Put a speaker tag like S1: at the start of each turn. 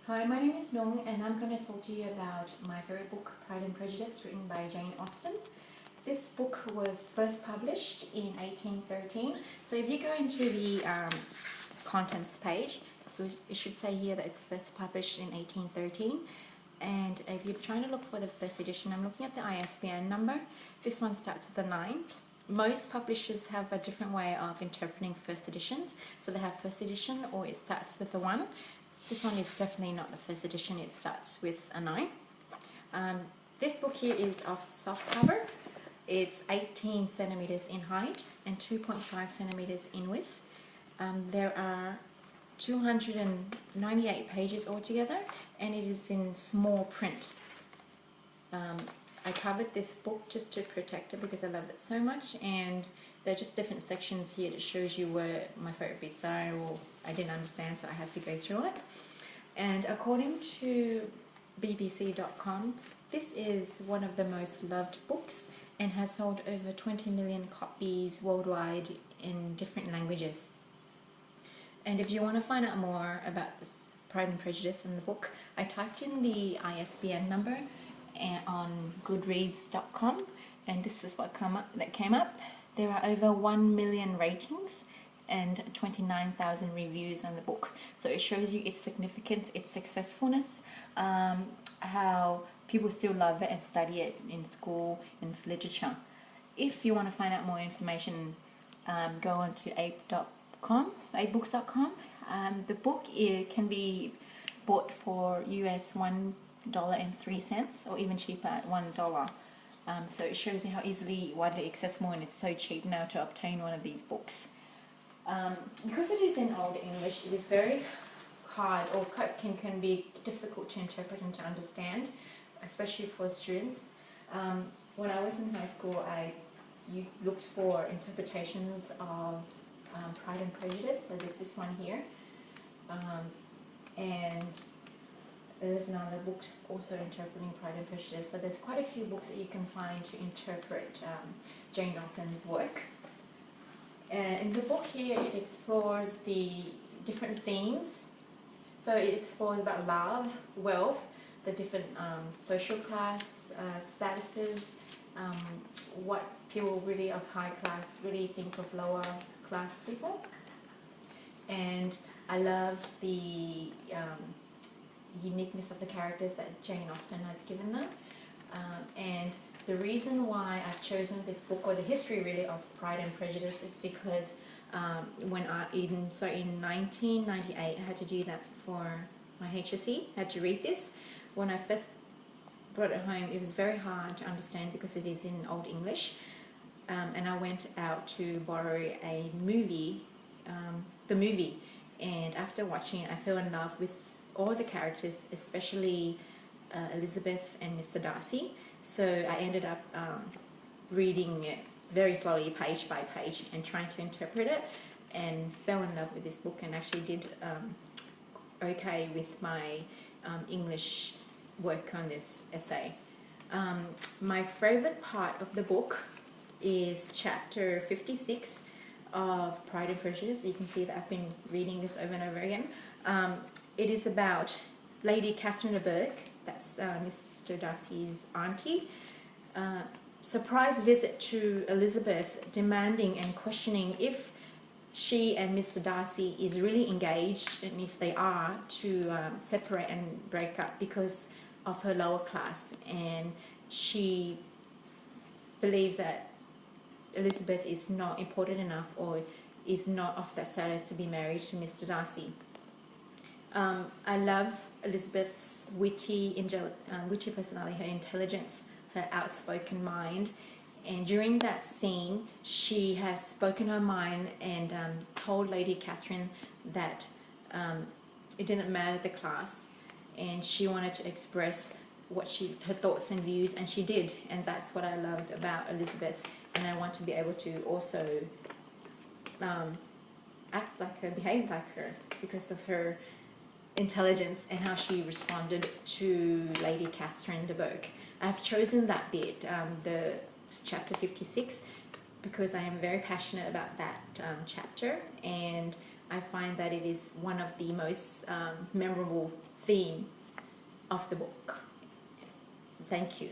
S1: Hi, my name is Nhung and I'm going to talk to you about my favorite book, Pride and Prejudice, written by Jane Austen. This book was first published in 1813. So if you go into the contents page, it should say here that it's first published in 1813. And if you're trying to look for the first edition, I'm looking at the ISBN number. This one starts with a 9. Most publishers have a different way of interpreting first editions. So they have first edition or it starts with a 1. This one is definitely not the first edition, it starts with a 9. This book here is of softcover. It's 18 centimeters in height and 2.5 centimeters in width. There are 298 pages altogether and it is in small print. I covered this book just to protect it because I love it so much, and there are just different sections here that shows you where my favorite bits are or I didn't understand, so I had to go through it. And according to BBC.com, this is one of the most loved books and has sold over 20 million copies worldwide in different languages. And if you want to find out more about this Pride and Prejudice in the book, I typed in the ISBN number on Goodreads.com, and this is what came up. There are over 1 million ratings and 29,000 reviews on the book. So it shows you its significance, its successfulness, how people still love it and study it in school, in literature. If you want to find out more information, go on to apebooks.com. The book can be bought for US $1.03 or even cheaper at $1. So it shows you how widely accessible, and it's so cheap now to obtain one of these books. Because it is in Old English, it is very hard or can be difficult to interpret and to understand, especially for students. When I was in high school, you looked for interpretations of Pride and Prejudice. So there's this one here, and there's another book also interpreting Pride and Prejudice. So there's quite a few books that you can find to interpret Jane Austen's work. And in the book here, it explores the different themes. So it explores about love, wealth, the different social class statuses, what people really of high class really think of lower class people. And I love the uniqueness of the characters that Jane Austen has given them. And the reason why I've chosen this book, or the history really of Pride and Prejudice, is because in 1998 I had to do that for my HSC. I had to read this. When I first brought it home, it was very hard to understand because it is in Old English. And I went out to borrow a movie, the movie, and after watching it I fell in love with all the characters, especially Elizabeth and Mr. Darcy. So I ended up reading it very slowly, page by page, and trying to interpret it, and fell in love with this book and actually did okay with my English work on this essay. My favorite part of the book is chapter 56 of Pride and Prejudice. You can see that I've been reading this over and over again. It is about Lady Catherine de Bourgh, that's Mr. Darcy's auntie, surprise visit to Elizabeth, demanding and questioning if she and Mr. Darcy is really engaged, and if they are, to separate and break up because of her lower class. And she believes that Elizabeth is not important enough or is not of that status to be married to Mr. Darcy. I love Elizabeth's witty personality, her intelligence, her outspoken mind, and during that scene she has spoken her mind and told Lady Catherine that it didn't matter the class, and she wanted to express her thoughts and views, and she did, and that's what I loved about Elizabeth. And I want to be able to also act like her, behave like her, because of her intelligence and how she responded to Lady Catherine de Bourgh. I've chosen that bit, the chapter 56, because I am very passionate about that chapter, and I find that it is one of the most memorable themes of the book. Thank you.